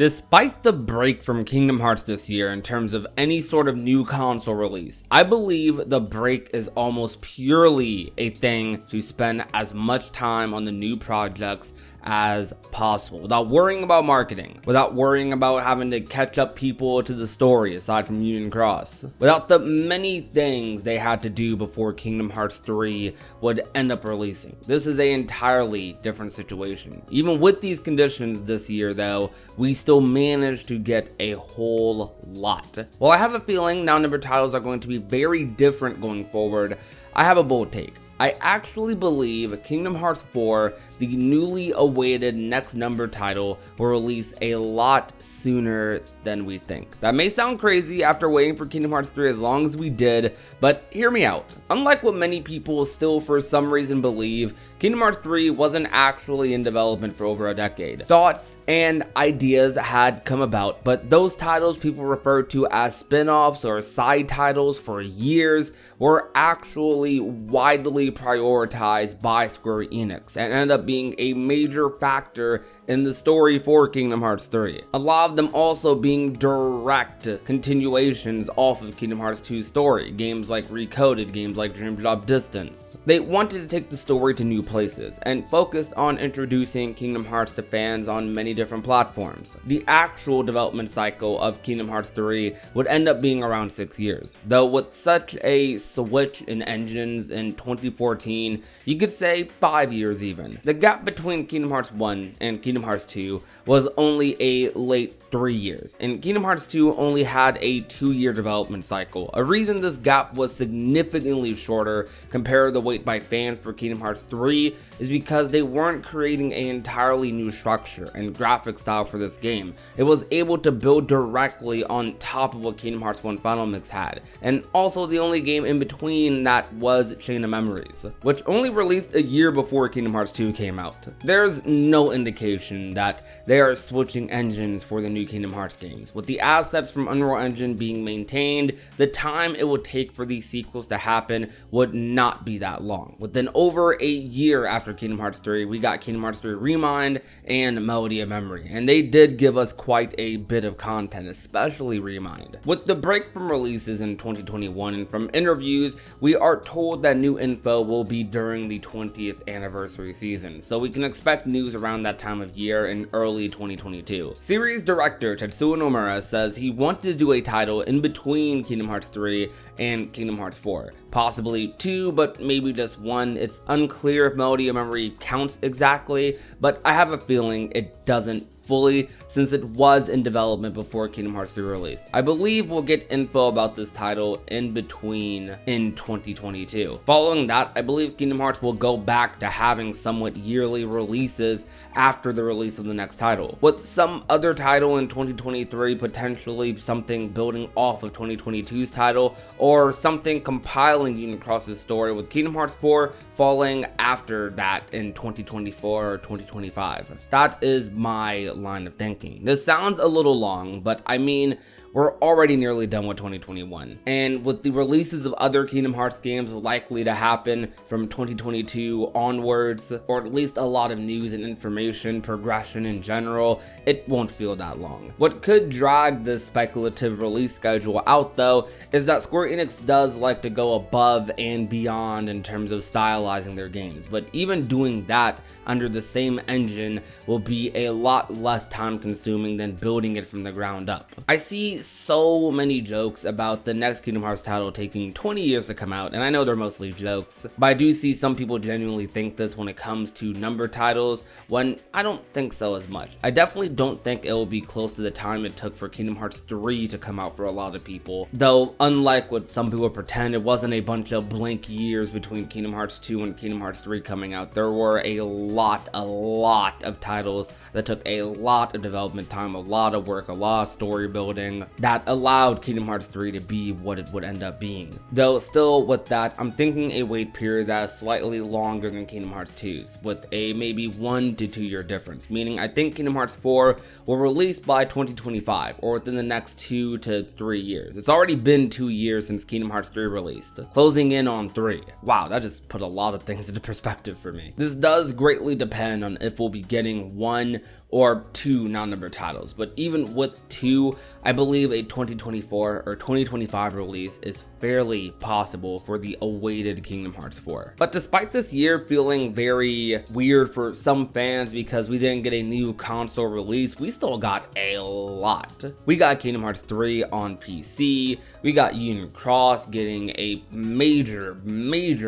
Despite the break from Kingdom Hearts this year in terms of any sort of new console release, I believe the break is almost purely a thing to spend as much time on the new projects as possible without worrying about marketing, without worrying about having to catch up people to the story aside from Union Cross, without the many things they had to do before Kingdom Hearts 3 would end up releasing. This is an entirely different situation. Even with these conditions this year though, we still managed to get a whole lot. While I have a feeling now numbered titles are going to be very different going forward, I have a bold take. I actually believe Kingdom Hearts 4, the newly awaited next numbered title, will release a lot sooner than we think. That may sound crazy after waiting for Kingdom Hearts 3 as long as we did, but hear me out. Unlike what many people still for some reason believe, Kingdom Hearts 3 wasn't actually in development for over a decade. Thoughts and ideas had come about, but those titles people referred to as spin-offs or side titles for years were actually widely prioritized by Square Enix and ended up being a major factor in the story for Kingdom Hearts 3. A lot of them also being direct continuations off of Kingdom Hearts 2's story, games like Recoded, games like Dream Drop Distance. They wanted to take the story to new places and focused on introducing Kingdom Hearts to fans on many different platforms. The actual development cycle of Kingdom Hearts 3 would end up being around 6 years, though with such a switch in engines in 2014, you could say 5 years even. The gap between Kingdom Hearts 1 and Kingdom Hearts 2 was only a late 3 years, and Kingdom Hearts 2 only had a 2-year development cycle. A reason this gap was significantly shorter compared to the wait by fans for Kingdom Hearts 3 is because they weren't creating an entirely new structure and graphic style for this game. It was able to build directly on top of what Kingdom Hearts 1 Final Mix had, and also the only game in between that was Chain of Memories, which only released a year before Kingdom Hearts 2 came out. There's no indication that they are switching engines for the new Kingdom Hearts games. With the assets from Unreal Engine being maintained, the time it would take for these sequels to happen would not be that long. Within over a year after Kingdom Hearts 3, we got Kingdom Hearts 3 Remind and Melody of Memory, and they did give us quite a bit of content, especially Remind. With the break from releases in 2021 and from interviews, we are told that new info will be during the 20th anniversary season, so we can expect news around that time of year in early 2022. Series director Tetsuya Nomura says he wanted to do a title in between Kingdom Hearts 3 and Kingdom Hearts 4. Possibly 2, but maybe just 1. It's unclear if Melody of Memory counts exactly, but I have a feeling it doesn't fully since it was in development before Kingdom Hearts 3 released. I believe we'll get info about this title in between in 2022. Following that, I believe Kingdom Hearts will go back to having somewhat yearly releases after the release of the next title, with some other title in 2023, potentially something building off of 2022's title, or something compiling Union Cross's story, with Kingdom Hearts 4 falling after that in 2024 or 2025. That is my line of thinking. This sounds a little long, but I mean, we're already nearly done with 2021, and with the releases of other Kingdom Hearts games likely to happen from 2022 onwards, or at least a lot of news and information progression in general, it won't feel that long. What could drag this speculative release schedule out though is that Square Enix does like to go above and beyond in terms of stylizing their games, but even doing that under the same engine will be a lot less time consuming than building it from the ground up. I see so many jokes about the next Kingdom Hearts title taking 20 years to come out, and I know they're mostly jokes, but I do see some people genuinely think this when it comes to number titles, when I don't think so as much. I definitely don't think it will be close to the time it took for Kingdom Hearts 3 to come out for a lot of people, though unlike what some people pretend, it wasn't a bunch of blank years between Kingdom Hearts 2 and Kingdom Hearts 3 coming out. There were a lot of titles that took a lot of development time, a lot of work, a lot of story building, that allowed Kingdom Hearts 3 to be what it would end up being. Though still with that, I'm thinking a wait period that is slightly longer than Kingdom Hearts 2's, with a maybe 1 to 2 year difference, meaning I think Kingdom Hearts 4 will release by 2025 or within the next 2 to 3 years. It's already been 2 years since Kingdom Hearts 3 released, closing in on 3. Wow, that just put a lot of things into perspective for me. This does greatly depend on if we'll be getting 1 or 2 non-numbered titles, but even with 2, I believe a 2024 or 2025 release is fairly possible for the awaited Kingdom Hearts 4. But despite this year feeling very weird for some fans because we didn't get a new console release, we still got a lot. We got Kingdom Hearts 3 on PC, we got Union Cross getting a major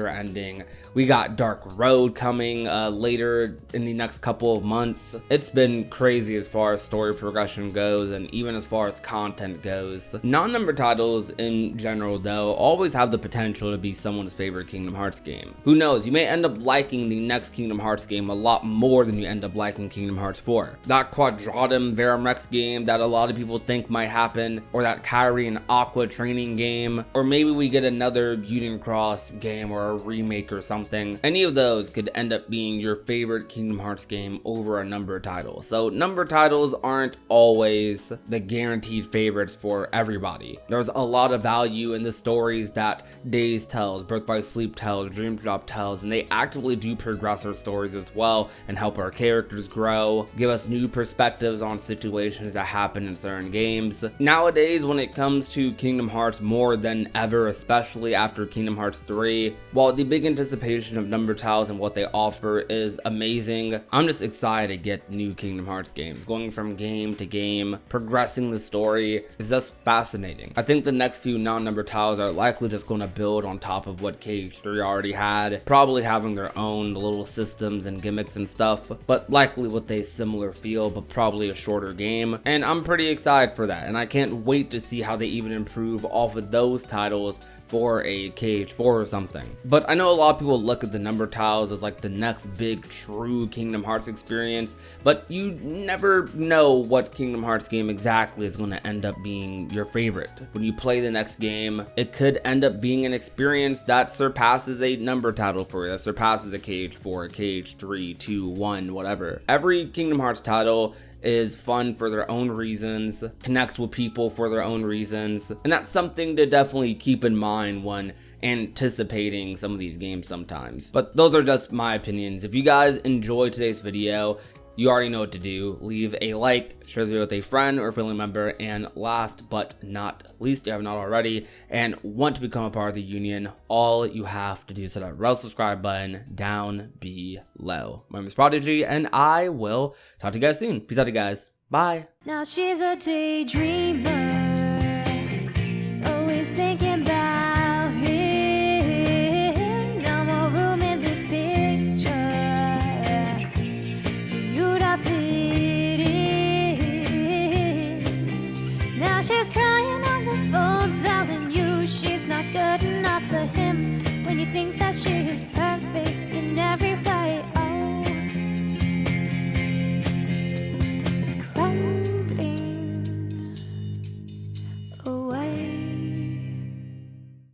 ending, we got Dark Road coming later in the next couple of months. It's been crazy as far as story progression goes and even as far as content goes. Non-numbered titles in general though always have the potential to be someone's favorite Kingdom Hearts game. Who knows, you may end up liking the next Kingdom Hearts game a lot more than you end up liking Kingdom Hearts 4. That Quadratum Veramex game that a lot of people think might happen, or that Kairi and Aqua training game, or maybe we get another Union Cross game or a remake or something. Any of those could end up being your favorite Kingdom Hearts game over a numbered title. So numbered titles aren't always the guaranteed favorites for everybody. There's a lot of value in the stories that Days tells, Birth by Sleep tells, Dream Drop tells, and they actively do progress our stories as well and help our characters grow, give us new perspectives on situations that happen in certain games. Nowadays, when it comes to Kingdom Hearts more than ever, especially after Kingdom Hearts 3, while the big anticipation of numbered titles and what they offer is amazing, I'm just excited to get new Kingdom Hearts games. Going from game to game, progressing the story is just fascinating. I think the next few non-numbered titles are likely just going to build on top of what KH3 already had, probably having their own little systems and gimmicks and stuff, but likely with a similar feel, but probably a shorter game. And I'm pretty excited for that, and I can't wait to see how they even improve off of those titles for a KH4 or something. But I know a lot of people look at the number tiles as like the next big true Kingdom Hearts experience, but you never know what Kingdom Hearts game exactly is going to end up being your favorite. When you play the next game, it could end up being an experience that surpasses a number title for you, that surpasses a KH4, a KH3, 2, 1, whatever. Every Kingdom Hearts title is fun for their own reasons, connects with people for their own reasons, and that's something to definitely keep in mind when anticipating some of these games sometimes. But those are just my opinions. If you guys enjoyed today's video, you already know what to do. Leave a like, share the video with a friend or family member, and last but not least, if you have not already and want to become a part of the union, all you have to do is hit that red subscribe button down below. My name is Prodigy, and I will talk to you guys soon. Peace out, you guys. Bye. Now she's a daydreamer. She's always thinking about him. No more room in this picture for you to fit in. Now she's crying on the phone, telling you she's not good enough for him. When you think that she